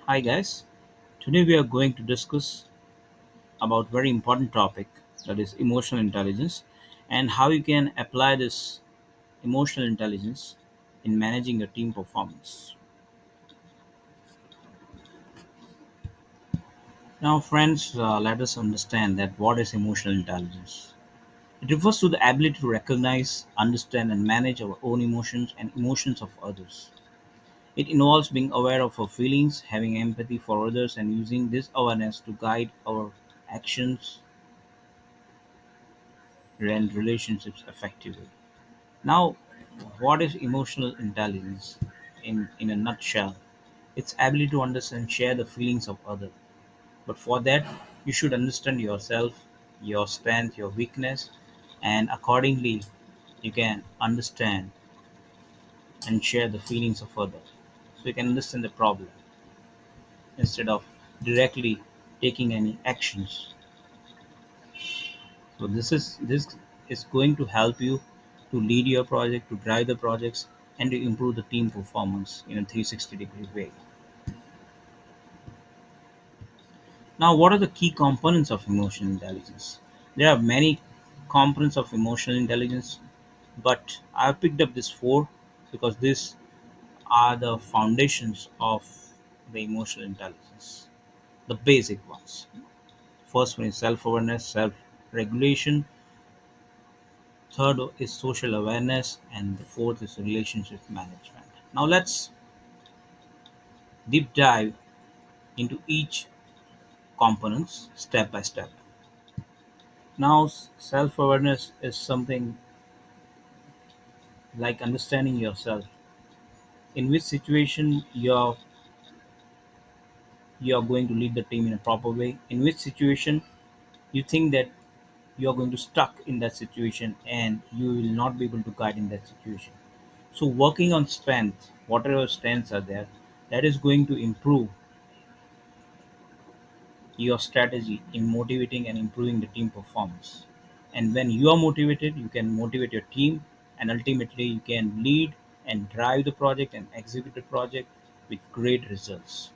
Hi guys. Today we are going to discuss about very important topic, that is emotional intelligence, and how you can apply this emotional intelligence in managing your team performance. Now friends, let us understand that what is emotional intelligence. It refers to the ability to recognize, understand and manage our own emotions and emotions of others. It involves being aware of our feelings, having empathy for others and using this awareness to guide our actions and relationships effectively. Now, what is emotional intelligence in a nutshell? It's ability to understand and share the feelings of others. But for that, you should understand yourself, your strength, your weakness, and accordingly, you can understand and share the feelings of others. So you can understand the problem instead of directly taking any actions. So this is going to help you to lead your project, to drive the projects, and to improve the team performance in a 360-degree way. Now, what are the key components of emotional intelligence? There are many components of emotional intelligence, but I've picked up these four because these are the foundations of the emotional intelligence, the basic ones. First one is self-awareness, self-regulation. Third is social awareness, and the fourth is relationship management. Now let's deep dive into each components step by step. Now self-awareness is something like understanding yourself, in which situation you're going to lead the team in a proper way, in which situation you think that you are going to stuck in that situation and you will not be able to guide in that situation. So working on strengths, whatever strengths are there, that is going to improve your strategy in motivating and improving the team performance. And when you are motivated, you can motivate your team, and ultimately you can lead and drive the project and execute the project with great results.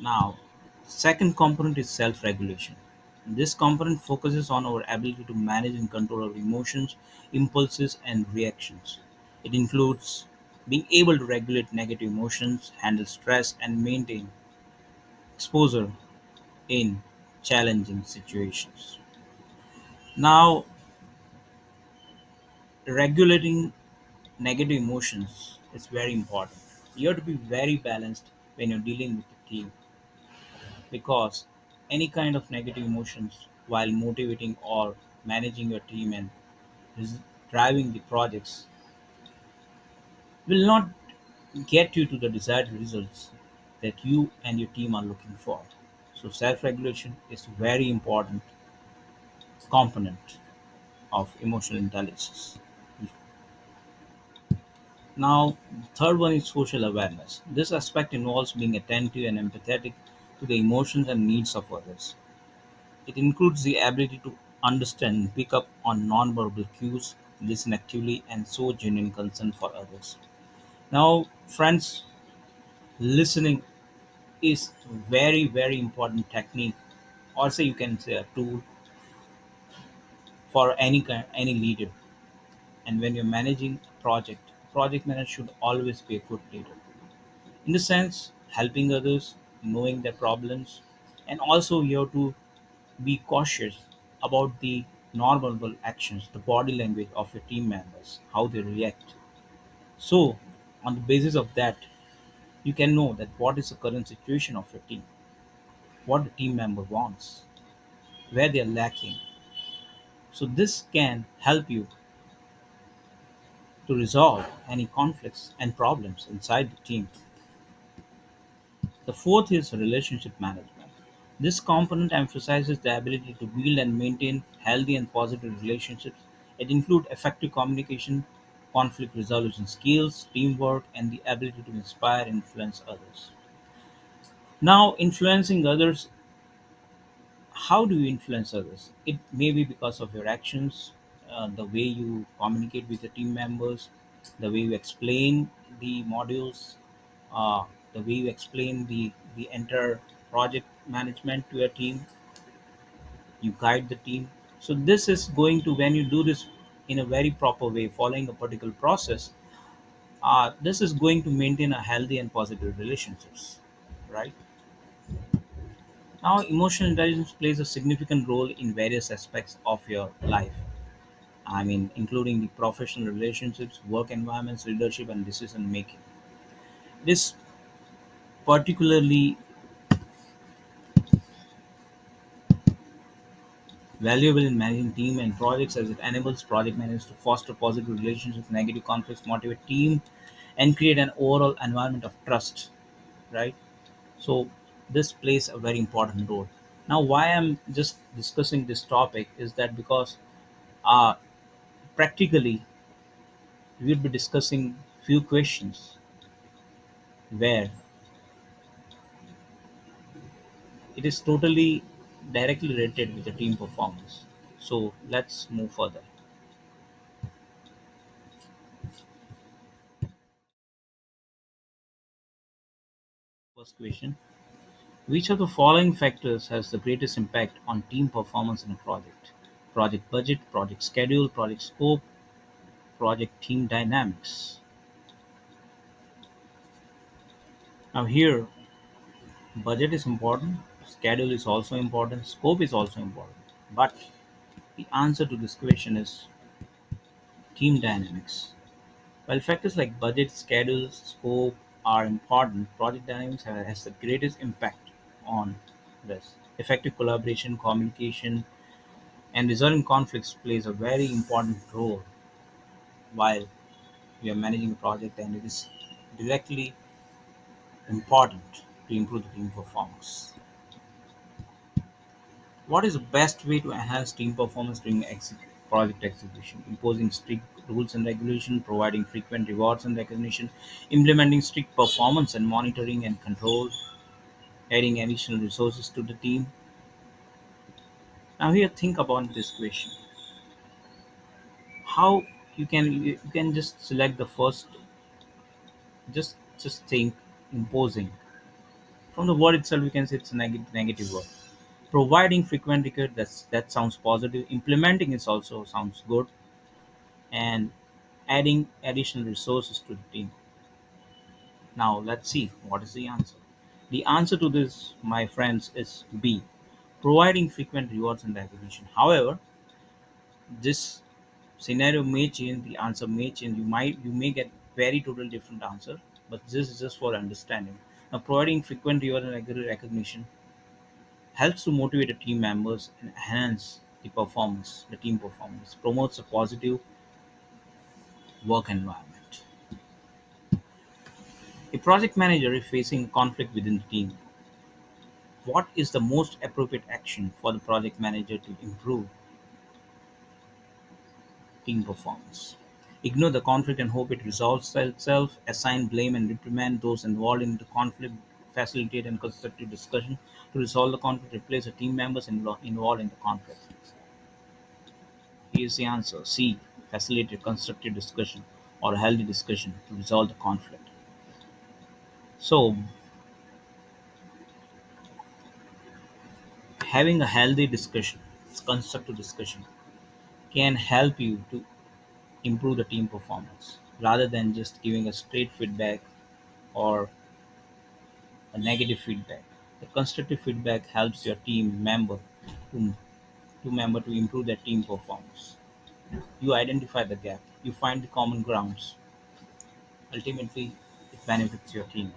Now, second component is self-regulation. This component focuses on our ability to manage and control our emotions, impulses, and reactions. It includes being able to regulate negative emotions, handle stress, and maintain exposure in challenging situations. Now, regulating negative emotions is very important. You have to be very balanced when you're dealing with the team, because any kind of negative emotions while motivating or managing your team and res- driving the projects will not get you to the desired results that you and your team are looking for. So self-regulation is very important component of emotional intelligence. Now, the third one is social awareness. This aspect involves being attentive and empathetic to the emotions and needs of others. It includes the ability to understand and pick up on nonverbal cues, listen actively, and show genuine concern for others. Now, friends, listening is very, very important technique, or say you can say a tool for any leader. And when you're managing a project manager should always be a good leader. In the sense, helping others, knowing their problems, and also you have to be cautious about the non-verbal actions, the body language of your team members, how they react. So, on the basis of that, you can know that what is the current situation of your team, what the team member wants, where they are lacking. So, this can help you to resolve any conflicts and problems inside the team. The fourth is relationship management. This component emphasizes the ability to build and maintain healthy and positive relationships. It includes effective communication, conflict resolution skills, teamwork, and the ability to inspire and influence others. Now, influencing others, how do you influence others? It may be because of your actions, the way you communicate with the team members, The way you explain the modules, uh, the way you explain the entire project management to your team, you guide the team. So this is going to, when you do this in a very proper way, following a particular process, this is going to maintain a healthy and positive relationships, right? Now, emotional intelligence plays a significant role in various aspects of your life. I mean, including the professional relationships, work environments, leadership, and decision making. It is particularly valuable in managing team and projects as it enables project managers to foster positive relationships, negative conflicts, motivate team, and create an overall environment of trust, right? So this plays a very important role. Now, why I'm just discussing this topic is that because uh, practically we'll be discussing few questions where it is totally directly related with the team performance. So let's move further. First question: which of the following factors has the greatest impact on team performance in a project? Project budget, project schedule, project scope, project team dynamics. Now here, budget is important, schedule is also important, scope is also important. But the answer to this question is team dynamics. While factors like budget, schedule, scope are important, project dynamics has the greatest impact on this. Effective collaboration, communication, and resolving conflicts plays a very important role while we are managing a project, and it is directly important to improve the team performance. What is the best way to enhance team performance during project execution? Imposing strict rules and regulation, providing frequent rewards and recognition, implementing strict performance and monitoring and control, adding additional resources to the team. Now here, think about this question: how you can just select the first, just think imposing. From the word itself, you can say it's a negative word. Providing frequent record, that sounds positive. Implementing is also sounds good, and adding additional resources to the team. Now let's see what is the answer. The answer to this, my friends, is B. Providing frequent rewards and recognition. However, this scenario may change. The answer may change. You may get very total different answer, but this is just for understanding. Now, providing frequent reward and regular recognition helps to motivate the team members and enhance the team performance, promotes a positive work environment. A project manager is facing conflict within the team. What is the most appropriate action for the project manager to improve team performance? Ignore the conflict and hope it resolves itself. Assign blame and reprimand those involved in the conflict. Facilitate and constructive discussion to resolve the conflict. Replace the team members involved in the conflict. Here's the answer: C. Facilitate constructive discussion or healthy discussion to resolve the conflict. So, having a healthy discussion, constructive discussion, can help you to improve the team performance rather than just giving a straight feedback or a negative feedback. The constructive feedback helps your to, to improve their team performance. You identify the gap, you find the common grounds. Ultimately, it benefits your team.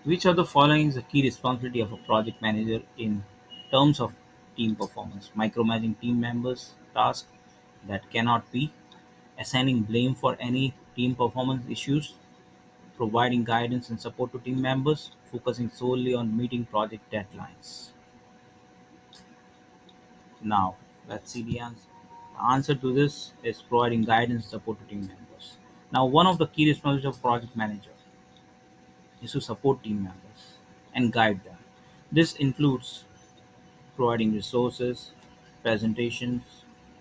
Which of the following is the key responsibility of a project manager in terms of team performance? Micromanaging team members' tasks that cannot be, assigning blame for any team performance issues, providing guidance and support to team members, focusing solely on meeting project deadlines. Now, let's see the answer. The answer to this is providing guidance and support to team members. Now, one of the key responsibilities of project manager is to support team members and guide them. This includes providing resources, presentations,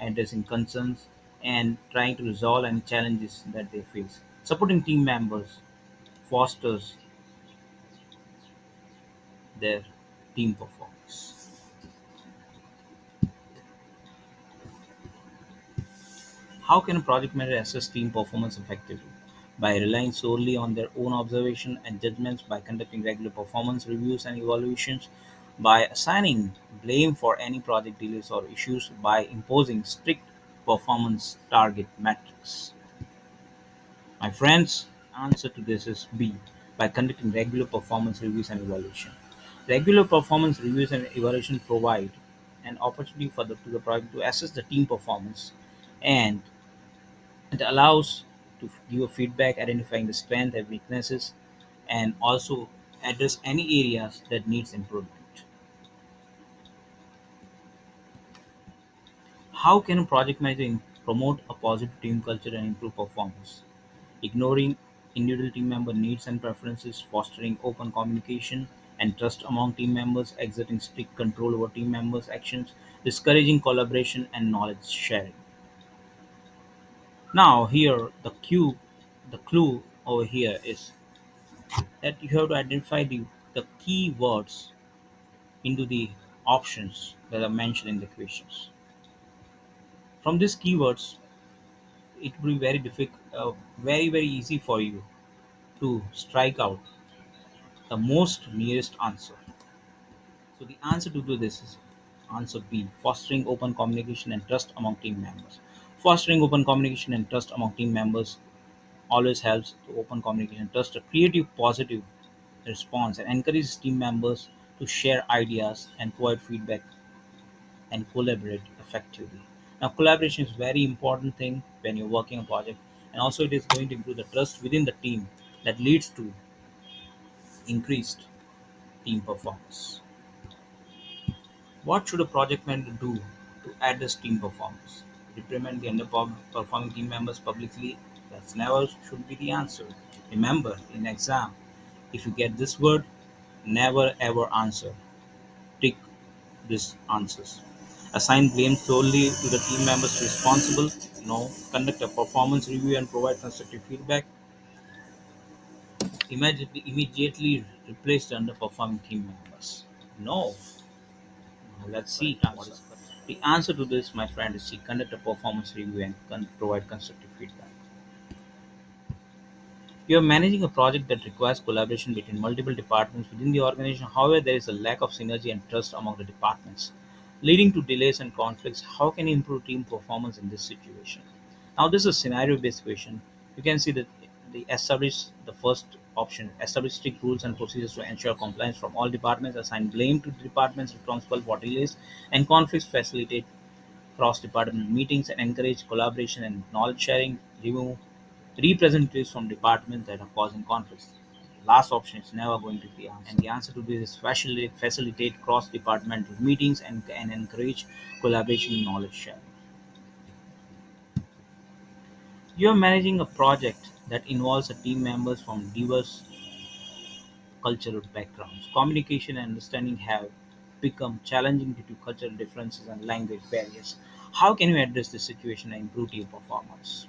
addressing concerns, and trying to resolve any challenges that they face. Supporting team members fosters their team performance. How can a project manager assess team performance effectively? By relying solely on their own observation and judgments, by conducting regular performance reviews and evaluations, by assigning blame for any project delays or issues, by imposing strict performance target metrics. My friends, answer to this is B. By conducting regular performance reviews and evaluation. Regular performance reviews and evaluation provide an opportunity for to the project to assess the team performance, and it allows to give a feedback, identifying the strengths and weaknesses, and also address any areas that needs improvement. How can a project manager promote a positive team culture and improve performance? Ignoring individual team member needs and preferences, fostering open communication and trust among team members, exerting strict control over team members' actions, discouraging collaboration and knowledge sharing. Now, here the clue over here is that you have to identify the key words into the options that are mentioned in the questions. From these keywords, it will be very easy for you to strike out the most nearest answer. So the answer to do this is answer B, fostering open communication and trust among team members. Fostering open communication and trust among team members always helps to open communication and trust a creative, positive response and encourages team members to share ideas and provide feedback and collaborate effectively. Now, collaboration is very important thing when you're working a project, and also it is going to improve the trust within the team that leads to increased team performance. What should a project manager do to address team performance? Reprimand the underperforming team members publicly? That's never should be the answer. Remember, in exam, if you get this word, never ever answer. Tick these answers. Assign blame solely to the team members responsible. No. Conduct a performance review and provide constructive feedback. Immediately replace the underperforming team members. No. Now let's see what is the answer to this, my friend, is C. Conduct a performance review and provide constructive feedback. You are managing a project that requires collaboration between multiple departments within the organization. However, there is a lack of synergy and trust among the departments, leading to delays and conflicts. How can you improve team performance in this situation? Now, this is a scenario-based question. You can see that the first option, establish strict rules and procedures to ensure compliance from all departments, assign blame to the departments responsible for delays and conflicts, facilitate cross-departmental meetings and encourage collaboration and knowledge sharing, remove representatives from departments that are causing conflicts. Last option is never going to be the answer. And the answer to this is facilitate cross-departmental meetings and encourage collaboration and knowledge sharing. You are managing a project that involves a team members from diverse cultural backgrounds. Communication and understanding have become challenging due to cultural differences and language barriers. How can you address this situation and improve team performance?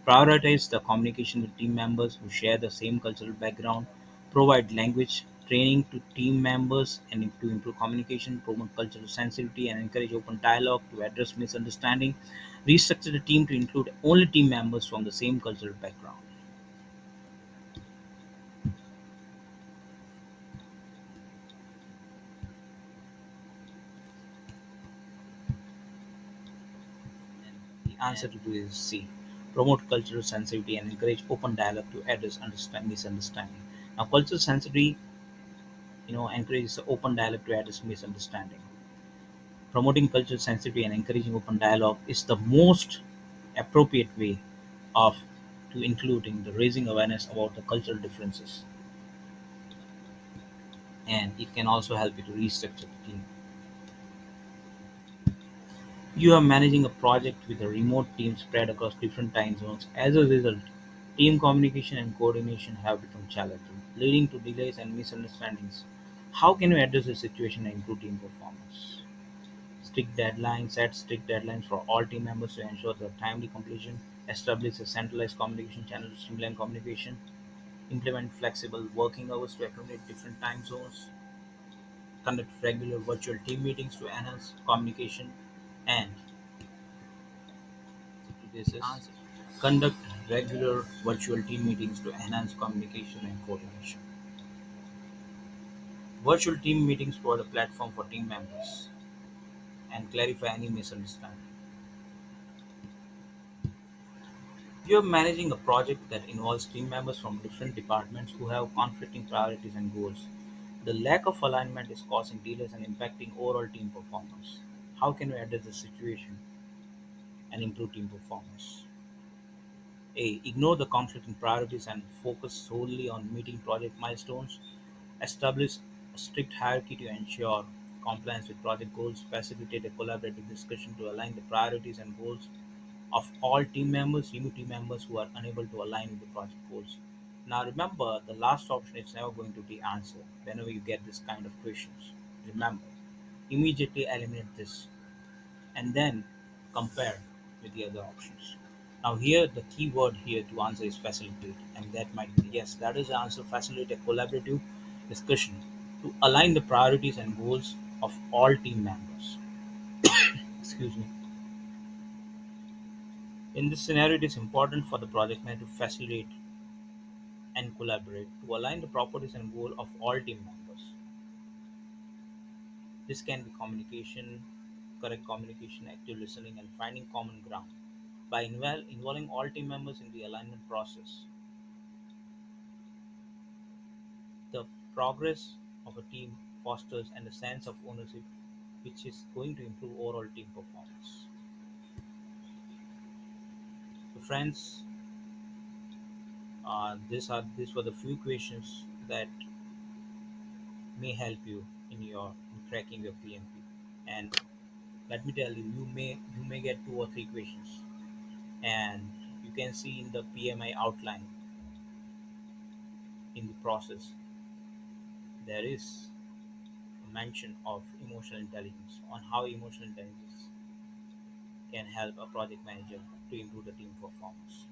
Prioritize the communication with team members who share the same cultural background. Provide language training to team members and to improve communication. Promote cultural sensitivity and encourage open dialogue to address misunderstanding. Restructure the team to include only team members from the same cultural background. The answer to this is C. Promote cultural sensitivity and encourage open dialogue to address misunderstanding. Now, cultural sensitivity, encourages open dialogue to address misunderstanding. Promoting cultural sensitivity and encouraging open dialogue is the most appropriate way of to including the raising awareness about the cultural differences, and it can also help you to restructure the team. You are managing a project with a remote team spread across different time zones. As a result, team communication and coordination have become challenging, leading to delays and misunderstandings. How can you address the situation and improve team performance? Set strict deadlines for all team members to ensure the timely completion, establish a centralized communication channel to streamline communication, implement flexible working hours to accommodate different time zones, conduct regular virtual team meetings to enhance communication, and this is answer. Conduct regular virtual team meetings to enhance communication and coordination. Virtual team meetings provide a platform for team members and clarify any misunderstanding. You're managing a project that involves team members from different departments who have conflicting priorities and goals. The lack of alignment is causing delays and impacting overall team performance. How can we address the situation and improve team performance? A. Ignore the conflicting priorities and focus solely on meeting project milestones. Establish a strict hierarchy to ensure compliance with project goals. Facilitate a collaborative discussion to align the priorities and goals of all team members. Remove team members who are unable to align with the project goals. Now remember, the last option is never going to be answered whenever you get this kind of questions. Remember, immediately eliminate this and then compare with the other options. Now here the key word here to answer is facilitate, and that might be yes, that is the answer. Facilitate a collaborative discussion to align the priorities and goals of all team members. Excuse me. In this scenario, it is important for the project manager to facilitate and collaborate to align the properties and goal of all team members. This can be communication, correct communication, active listening, and finding common ground. By involving all team members in the alignment process, the progress of a team fosters and a sense of ownership, which is going to improve overall team performance. So, friends, these were the few questions that may help you in cracking your PMP. And let me tell you, you may get two or three questions, and you can see in the PMI outline in the process there is a mention of emotional intelligence on how emotional intelligence can help a project manager to improve the team performance.